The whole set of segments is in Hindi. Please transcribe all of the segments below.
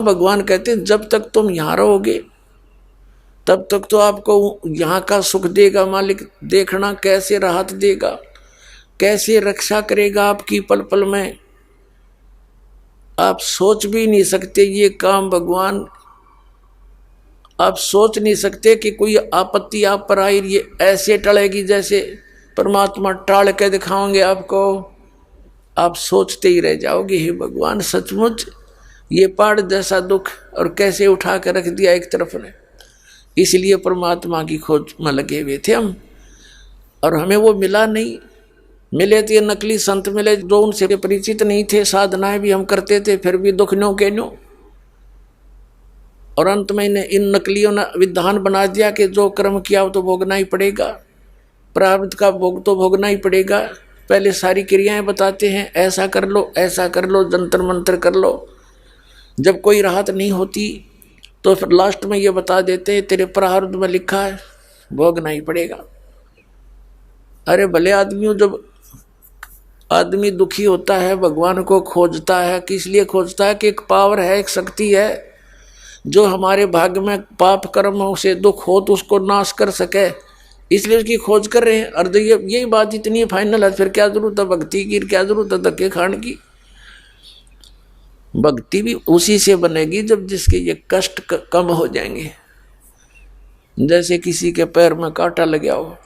भगवान कहते हैं जब तक तुम यहां रहोगे तब तक तो आपको यहाँ का सुख देगा मालिक, देखना कैसे राहत देगा, कैसे रक्षा करेगा आपकी पल पल में। आप सोच भी नहीं सकते ये काम भगवान, आप सोच नहीं सकते कि कोई आपत्ति आप पर आई ये ऐसे टलेगी जैसे परमात्मा टाल के दिखाओगे आपको। आप सोचते ही रह जाओगे हे भगवान सचमुच ये पहाड़ जैसा दुख और कैसे उठा कर रख दिया एक तरफ ने। इसलिए परमात्मा की खोज में लगे हुए थे हम, और हमें वो मिला नहीं। मिले थे नकली संत मिले जो उनसे परिचित नहीं थे, साधनाएं भी हम करते थे फिर भी दुख नो के नो। और अंत में इन नकलियों ने विधान बना दिया कि जो कर्म किया वो तो भोगना ही पड़ेगा, प्रारब्ध का भोग तो भोगना ही पड़ेगा। पहले सारी क्रियाएं बताते हैं, ऐसा कर लो ऐसा कर लो, जंतर मंत्र कर लो। जब कोई राहत नहीं होती तो फिर लास्ट में ये बता देते हैं तेरे प्रारब्ध में लिखा है भोगना ही पड़ेगा। अरे भले आदमियों, जब आदमी दुखी होता है भगवान को खोजता है, किस लिए खोजता है कि एक पावर है, एक शक्ति है जो हमारे भाग्य में पाप कर्मों से दुख हो तो उसको नाश कर सके, इसलिए उसकी खोज कर रहे हैं। और यही बात इतनी फाइनल है, फिर क्या जरूरत है भक्ति की, क्या जरूरत है धक्के खाने की। भक्ति भी उसी से बनेगी जब जिसके ये कष्ट कम हो जाएंगे। जैसे किसी के पैर में कांटा लगा हो,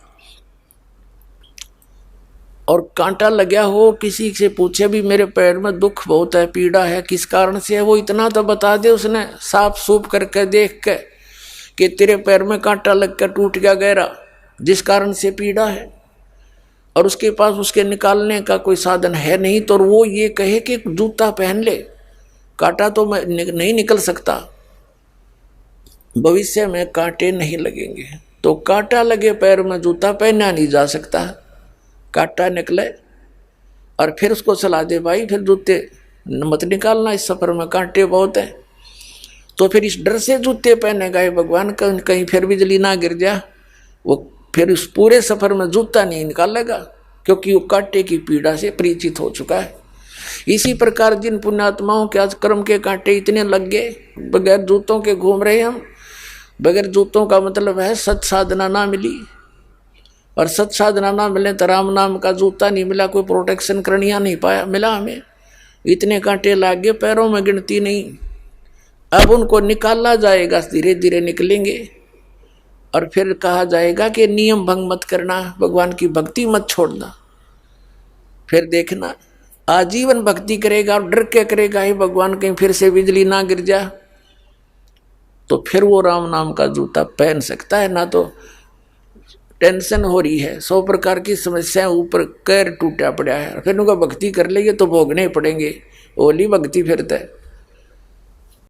और कांटा लगा हो, किसी से पूछे भी मेरे पैर में दुख बहुत है, पीड़ा है, किस कारण से है, वो इतना तो बता दे उसने साफ सूफ करके देख के कि तेरे पैर में कांटा लग कर टूट गया गहरा, जिस कारण से पीड़ा है, और उसके पास उसके निकालने का कोई साधन है नहीं, तो वो ये कहे कि जूता पहन ले, कांटा तो नहीं निकल सकता, भविष्य में कांटे नहीं लगेंगे। तो कांटा लगे पैर में जूता पहना नहीं जा सकता, कांटा निकले और फिर उसको सलाह दे भाई फिर जूते मत निकालना, इस सफर में कांटे बहुत है। तो फिर इस डर से जूते पहनेगा ये भगवान, कहीं फिर बिजली ना गिर जाए, वो फिर उस पूरे सफर में जूता नहीं निकालेगा, क्योंकि वो कांटे की पीड़ा से परिचित हो चुका है। इसी प्रकार जिन पुण्यात्माओं के आज कर्म के कांटे इतने लग गए, बगैर जूतों के घूम रहे हम। बगैर जूतों का मतलब है सत साधना ना मिली, और सत साधना ना मिले तो राम नाम का जूता नहीं मिला, कोई प्रोटेक्शन करनिया नहीं पाया, मिला हमें। इतने कांटे लग गए पैरों में गिनती नहीं। अब उनको निकाला जाएगा, धीरे धीरे निकलेंगे, और फिर कहा जाएगा कि नियम भंग मत करना, भगवान की भक्ति मत छोड़ना। फिर देखना आजीवन भक्ति करेगा और डर के करेगा ही भगवान कहीं फिर से बिजली ना गिर जाए, तो फिर वो राम नाम का जूता पहन सकता है। ना तो टेंशन हो रही है, 100 प्रकार की समस्याएं ऊपर कैर टूटा पड़ा है, फिर उनका भक्ति कर लेंगे तो भोगने पड़ेंगे, ओली भक्ति फिर तय।